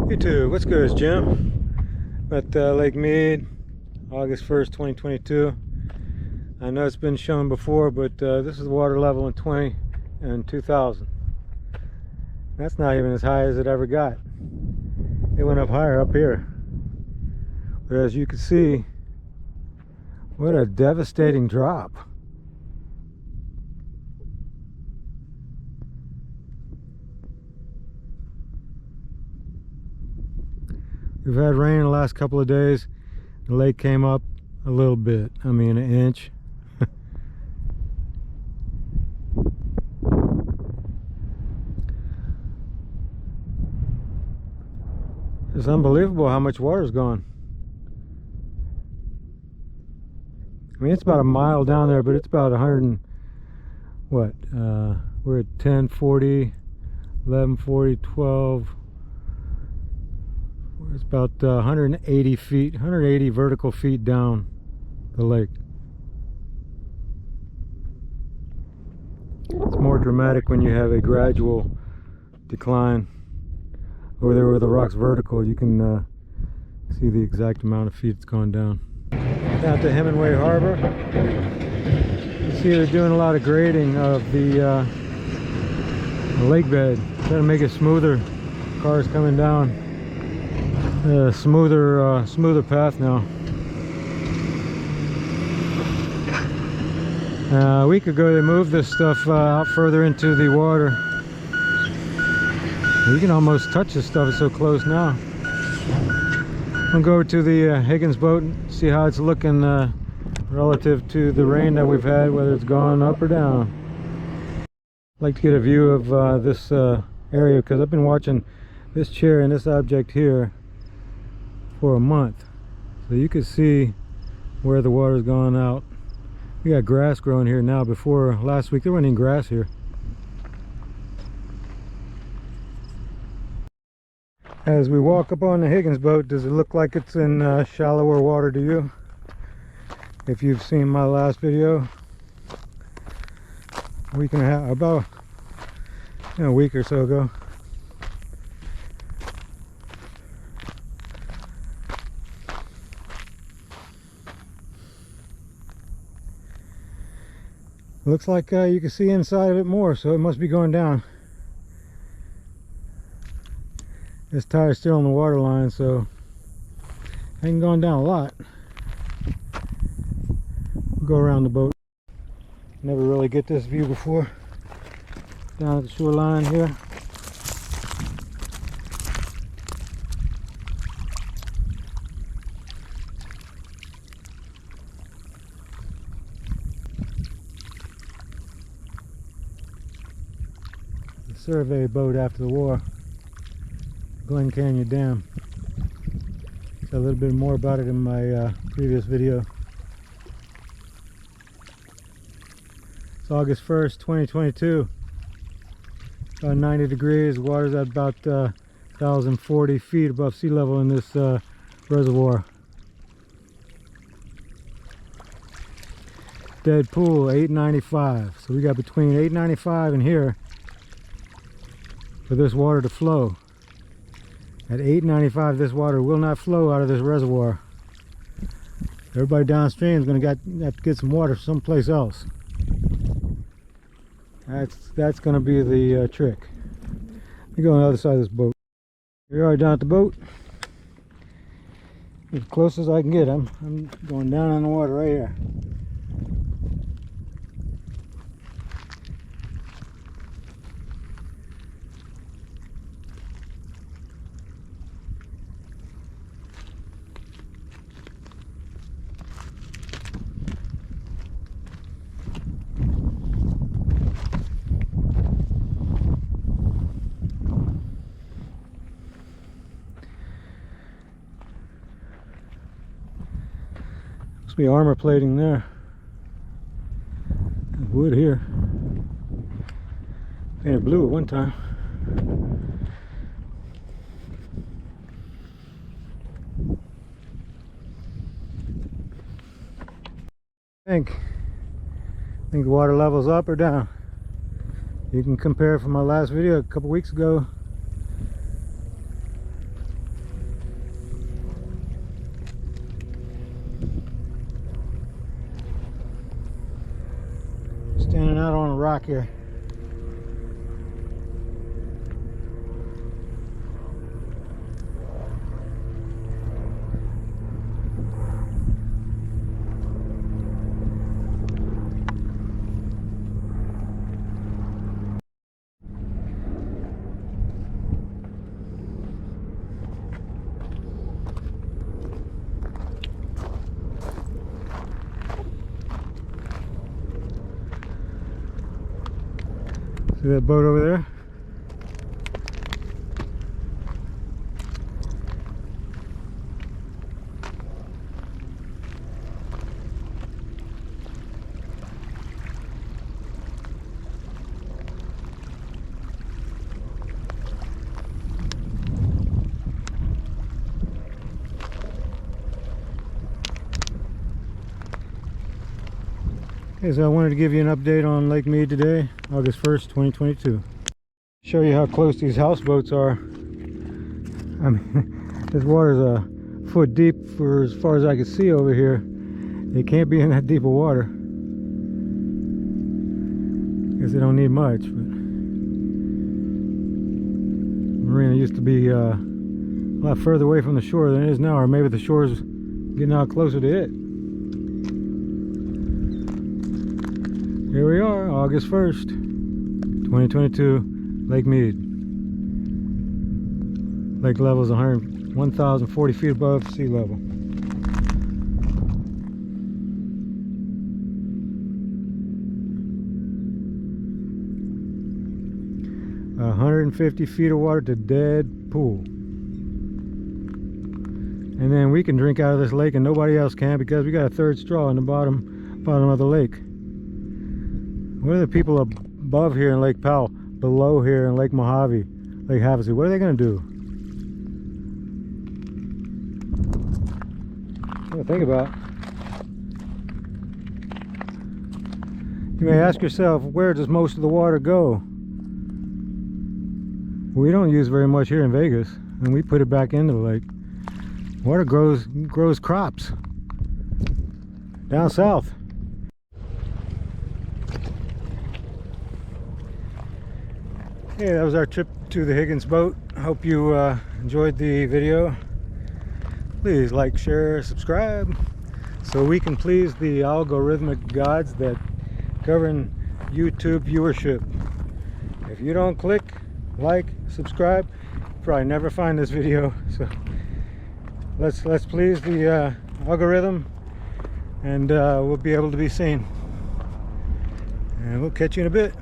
YouTube, what's good? It's Jim at Lake Mead, August 1st, 2022. I know it's been shown before, but this is the water level in 2000. That's not even as high as it ever got. It went up higher up here. But as you can see, what a devastating drop. We've had rain the last couple of days. The lake came up a little bit. I mean, an inch. It's unbelievable how much water's gone. I mean, it's about a mile down there, but it's about 100 and what? We're at 1040, 1140, 12. It's about 180 feet, 180 vertical feet down the lake. It's more dramatic when you have a gradual decline. Over there where the rock's vertical, you can see the exact amount of feet it's gone down. Down to Hemingway Harbor. You see they're doing a lot of grading of the lake bed, trying to make it smoother. Cars coming down. Smoother path now. A week ago they moved this stuff out further into the water. You can almost touch this stuff, it's so close now. I'll go over to the Higgins boat and see how it's looking relative to the rain that we've had, whether it's gone up or down. I'd like to get a view of this area because I've been watching this chair and this object here for a month, so you can see where the water's gone out. We got grass growing here now. Before last week there wasn't any grass here. As we walk up on the Higgins boat, does it look like it's in shallower water to you? If you've seen my last video, a week and a half, about a week or so ago. Looks like you can see inside of it more, so it must be going down. This tire's still on the water line, so it ain't going down a lot. We'll go around the boat. Never really get this view before. Down at the shoreline here. Survey boat after the war, Glen Canyon Dam. Got a little bit more about it in my previous video. It's August 1st, 2022. About 90 degrees. The water's at about 1,040 feet above sea level in this reservoir. Dead pool, 895. So we got between 895 and here for this water to flow. At 895, this water will not flow out of this reservoir. Everybody downstream is going to have to get some water someplace else. That's going to be the trick. Let me go on the other side of this boat. Here we are down at the boat. As close as I can get. I'm going down in the water right here. Must be armor plating there. Wood here. Painted blue at one time. Think the water level's up or down. You can compare from my last video a couple weeks ago. rock here. See that boat over there? Okay, so I wanted to give you an update on Lake Mead today, August 1st, 2022. Show you how close these houseboats are. I mean, this water's a foot deep for as far as I can see over here. It can't be in that deep of water. Guess they don't need much, but marina used to be a lot further away from the shore than it is now, or maybe the shore's getting out closer to it. Here we are, August 1st, 2022, Lake Mead. Lake level is 1,040 feet above sea level. A 150 feet of water to dead pool. And then we can drink out of this lake and nobody else can because we got a third straw in the bottom of the lake. What are the people above here in Lake Powell, below here in Lake Mojave, Lake Havasu, what are they going to do? Something to think about. You may ask yourself, where does most of the water go? We don't use very much here in Vegas, and we put it back into the lake. Water grows crops down south. Okay, that was our trip to the Higgins boat. Hope you enjoyed the video. Please like, share, subscribe, so we can please the algorithmic gods that govern YouTube viewership. If you don't click, like, subscribe, you'll probably never find this video. So let's please the algorithm, and we'll be able to be seen. And we'll catch you in a bit.